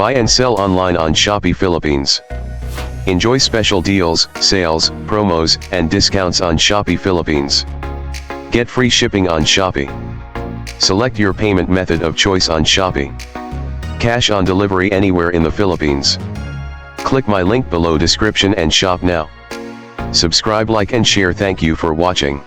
Buy and sell online on Shopee Philippines. Enjoy special deals, sales, promos, and discounts on Shopee Philippines. Get free shipping on Shopee. Select your payment method of choice on Shopee. Cash on delivery anywhere in the Philippines. Click my link below description and shop now. Subscribe, like and share. Thank you for watching.